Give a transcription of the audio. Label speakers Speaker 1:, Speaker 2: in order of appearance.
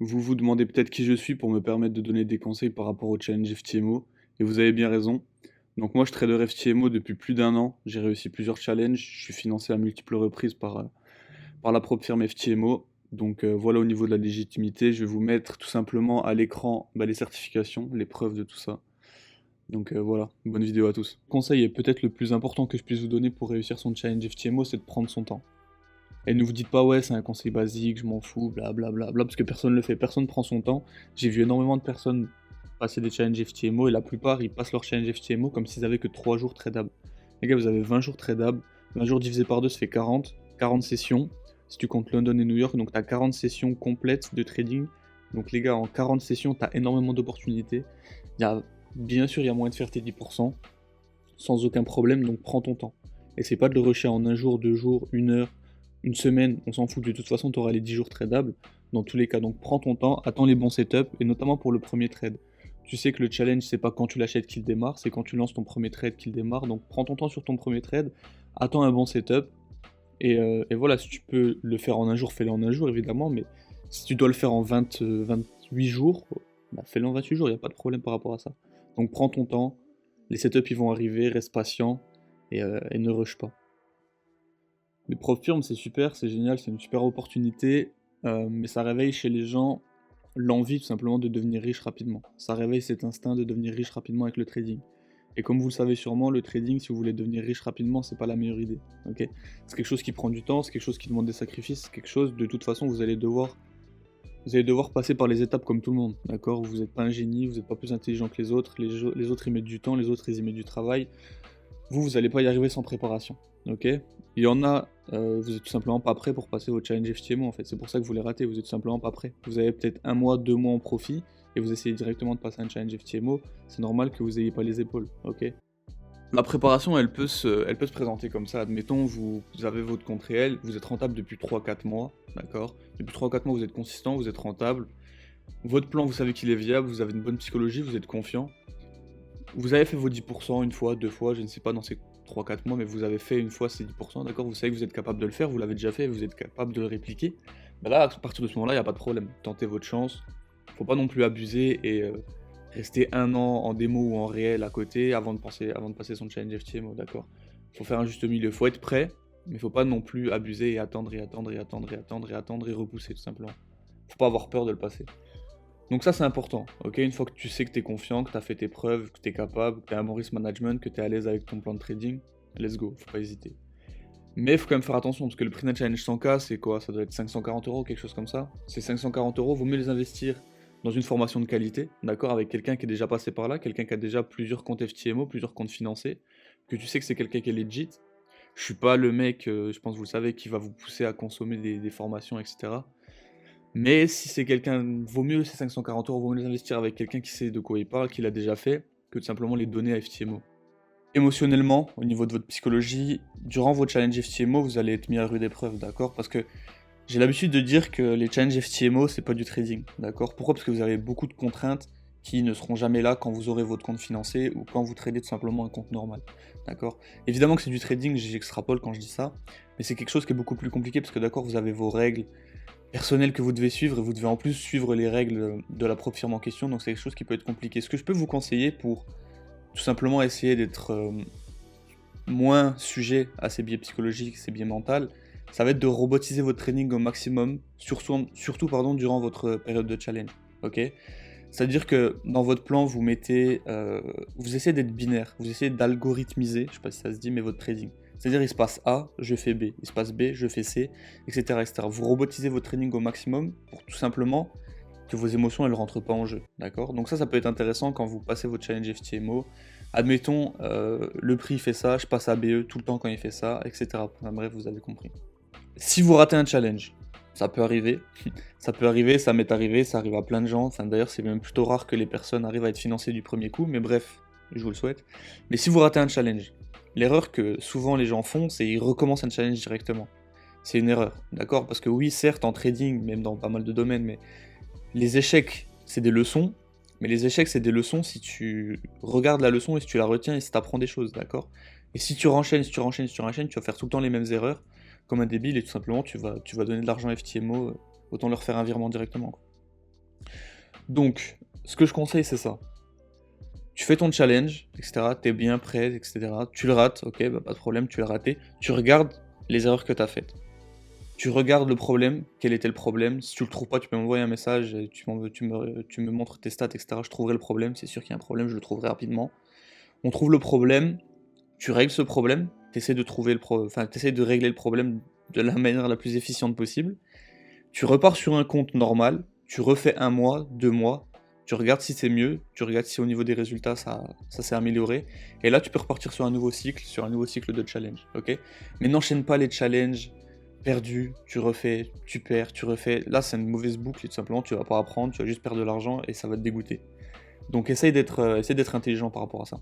Speaker 1: Vous vous demandez peut-être qui je suis pour me permettre de donner des conseils par rapport au challenge FTMO, et vous avez bien raison. Donc moi je trader FTMO depuis plus d'un an, j'ai réussi plusieurs challenges, je suis financé à multiples reprises par la propre firme FTMO. Donc voilà au niveau de la légitimité, je vais vous mettre tout simplement à l'écran les certifications, les preuves de tout ça. Donc voilà, bonne vidéo à tous. Conseil et peut-être le plus important que je puisse vous donner pour réussir son challenge FTMO, c'est de prendre son temps. Et ne vous dites pas, ouais, c'est un conseil basique, je m'en fous, blablabla, parce que personne ne le fait, personne ne prend son temps. J'ai vu énormément de personnes passer des challenges FTMO, et la plupart, ils passent leur challenge FTMO comme s'ils avaient que 3 jours tradable. Les gars, vous avez 20 jours tradable, 20 jours divisé par 2, ça fait 40, 40 sessions, si tu comptes London et New York, donc tu as 40 sessions complètes de trading. Donc les gars, en 40 sessions, tu as énormément d'opportunités. Bien sûr, il y a moyen de faire tes 10%, sans aucun problème, donc prends ton temps. Essaye pas de le rusher en un jour, 2 jours, une heure, une semaine, on s'en fout, de toute façon tu auras les 10 jours tradables dans tous les cas, donc prends ton temps, attends les bons setups, et notamment pour le premier trade. Tu sais que le challenge c'est pas quand tu l'achètes qu'il démarre, c'est quand tu lances ton premier trade qu'il démarre, donc prends ton temps sur ton premier trade, attends un bon setup, et voilà, si tu peux le faire en un jour, fais-le en un jour évidemment, mais si tu dois le faire en 28 jours, fais-le en 28 jours, il n'y a pas de problème par rapport à ça. Donc prends ton temps, les setups ils vont arriver, reste patient, et ne rush pas. Les profs firmes, c'est super, c'est génial, c'est une super opportunité, mais ça réveille chez les gens l'envie tout simplement de devenir riche rapidement. Ça réveille cet instinct de devenir riche rapidement avec le trading. Et comme vous le savez sûrement, le trading, si vous voulez devenir riche rapidement, c'est pas la meilleure idée. Ok, c'est quelque chose qui prend du temps, c'est quelque chose qui demande des sacrifices, c'est quelque chose, de toute façon, vous allez devoir passer par les étapes comme tout le monde, d'accord? Vous n'êtes pas un génie, vous n'êtes pas plus intelligent que les autres, les autres ils mettent du temps, les autres ils y mettent du travail. Vous n'allez pas y arriver sans préparation, ok? Il y en a, vous êtes tout simplement pas prêt pour passer au challenge FTMO en fait, c'est pour ça que vous les ratez, vous êtes tout simplement pas prêt. Vous avez peut-être un mois, 2 mois en profit, et vous essayez directement de passer un challenge FTMO, c'est normal que vous ayez pas les épaules, ok? La préparation, elle peut se présenter comme ça. Admettons, vous avez votre compte réel, vous êtes rentable depuis 3-4 mois, d'accord? Depuis 3-4 mois, vous êtes consistant, vous êtes rentable. Votre plan, vous savez qu'il est viable, vous avez une bonne psychologie, vous êtes confiant. Vous avez fait vos 10% une fois, deux fois, je ne sais pas dans ces 3-4 mois, mais vous avez fait une fois ces 10%, d'accord? Vous savez que vous êtes capable de le faire, vous l'avez déjà fait, vous êtes capable de le répliquer. Là, à partir de ce moment-là, il n'y a pas de problème. Tentez votre chance. Faut pas non plus abuser et rester un an en démo ou en réel à côté avant de passer son challenge FTMO, d'accord? Faut faire un juste milieu. Faut être prêt, mais faut pas non plus abuser et attendre et attendre et attendre et attendre et attendre et repousser tout simplement. Faut pas avoir peur de le passer. Donc ça c'est important, ok? Une fois que tu sais que tu es confiant, que tu as fait tes preuves, que tu es capable, que tu as un bon risk management, que tu es à l'aise avec ton plan de trading, let's go, faut pas hésiter. Mais il faut quand même faire attention, parce que le prix d'un challenge 100K, c'est quoi? Ça doit être 540 euros, quelque chose comme ça. Ces 540 euros, vaut mieux les investir dans une formation de qualité, d'accord? Avec quelqu'un qui est déjà passé par là, quelqu'un qui a déjà plusieurs comptes FTMO, plusieurs comptes financés, que tu sais que c'est quelqu'un qui est legit. Je suis pas le mec, je pense que vous le savez, qui va vous pousser à consommer des formations, etc. Mais si c'est quelqu'un, vaut mieux ces 540 euros, vaut mieux les investir avec quelqu'un qui sait de quoi il parle, qui l'a déjà fait, que de simplement les donner à FTMO. Émotionnellement, au niveau de votre psychologie, durant vos challenges FTMO, vous allez être mis à rude épreuve, d'accord? Parce que j'ai l'habitude de dire que les challenges FTMO, c'est pas du trading, d'accord? Pourquoi? Parce que vous avez beaucoup de contraintes qui ne seront jamais là quand vous aurez votre compte financé ou quand vous tradez tout simplement un compte normal, d'accord? Évidemment que c'est du trading, j'extrapole quand je dis ça, mais c'est quelque chose qui est beaucoup plus compliqué parce que d'accord, vous avez vos règles personnelles que vous devez suivre et vous devez en plus suivre les règles de la propre firme en question, donc c'est quelque chose qui peut être compliqué. Ce que je peux vous conseiller pour tout simplement essayer d'être moins sujet à ces biais psychologiques, ces biais mentaux, ça va être de robotiser votre training au maximum, surtout pardon, durant votre période de challenge. Ok? C'est-à-dire que dans votre plan, vous essayez d'être binaire, vous essayez d'algorithmiser, je sais pas si ça se dit, mais votre trading. C'est-à-dire il se passe A, je fais B, il se passe B, je fais C, etc., etc. Vous robotisez votre training au maximum pour tout simplement que vos émotions elles rentrent pas en jeu, d'accord? Donc ça peut être intéressant quand vous passez votre challenge FTMO. Admettons, le prix fait ça, je passe à BE tout le temps quand il fait ça, etc. Enfin, bref, vous avez compris. Si vous ratez un challenge, ça peut arriver, ça peut arriver, ça m'est arrivé, ça arrive à plein de gens, enfin d'ailleurs c'est même plutôt rare que les personnes arrivent à être financées du premier coup, mais bref, je vous le souhaite. Mais si vous ratez un challenge, l'erreur que souvent les gens font, c'est ils recommencent un challenge directement. C'est une erreur, d'accord? Parce que oui, certes, en trading, même dans pas mal de domaines, mais les échecs, c'est des leçons, mais les échecs, c'est des leçons si tu regardes la leçon et si tu la retiens et si tu apprends des choses, d'accord? Et si tu renchaînes, si tu renchaînes, si tu renchaînes, tu vas faire tout le temps les mêmes erreurs, comme un débile, et tout simplement, tu vas donner de l'argent FTMO, autant leur faire un virement directement, quoi. Donc, ce que je conseille, c'est ça. Tu fais ton challenge, etc. T'es bien prêt, etc. Tu le rates, ok, bah pas de problème, tu l'as raté. Tu regardes les erreurs que t'as faites. Tu regardes le problème, quel était le problème. Si tu le trouves pas, tu peux m'envoyer un message, et tu me montres tes stats, etc. Je trouverai le problème, c'est sûr qu'il y a un problème, je le trouverai rapidement. On trouve le problème, tu règles ce problème, t'essaies de régler le problème de la manière la plus efficiente possible. Tu repars sur un compte normal, tu refais un mois, 2 mois, tu regardes si c'est mieux, tu regardes si au niveau des résultats ça s'est amélioré, et là tu peux repartir sur un nouveau cycle de challenge, ok? Mais n'enchaîne pas les challenges perdus, tu refais, tu perds, tu refais. Là c'est une mauvaise boucle, et tout simplement tu vas pas apprendre, tu vas juste perdre de l'argent et ça va te dégoûter. Donc essaye d'être intelligent par rapport à ça.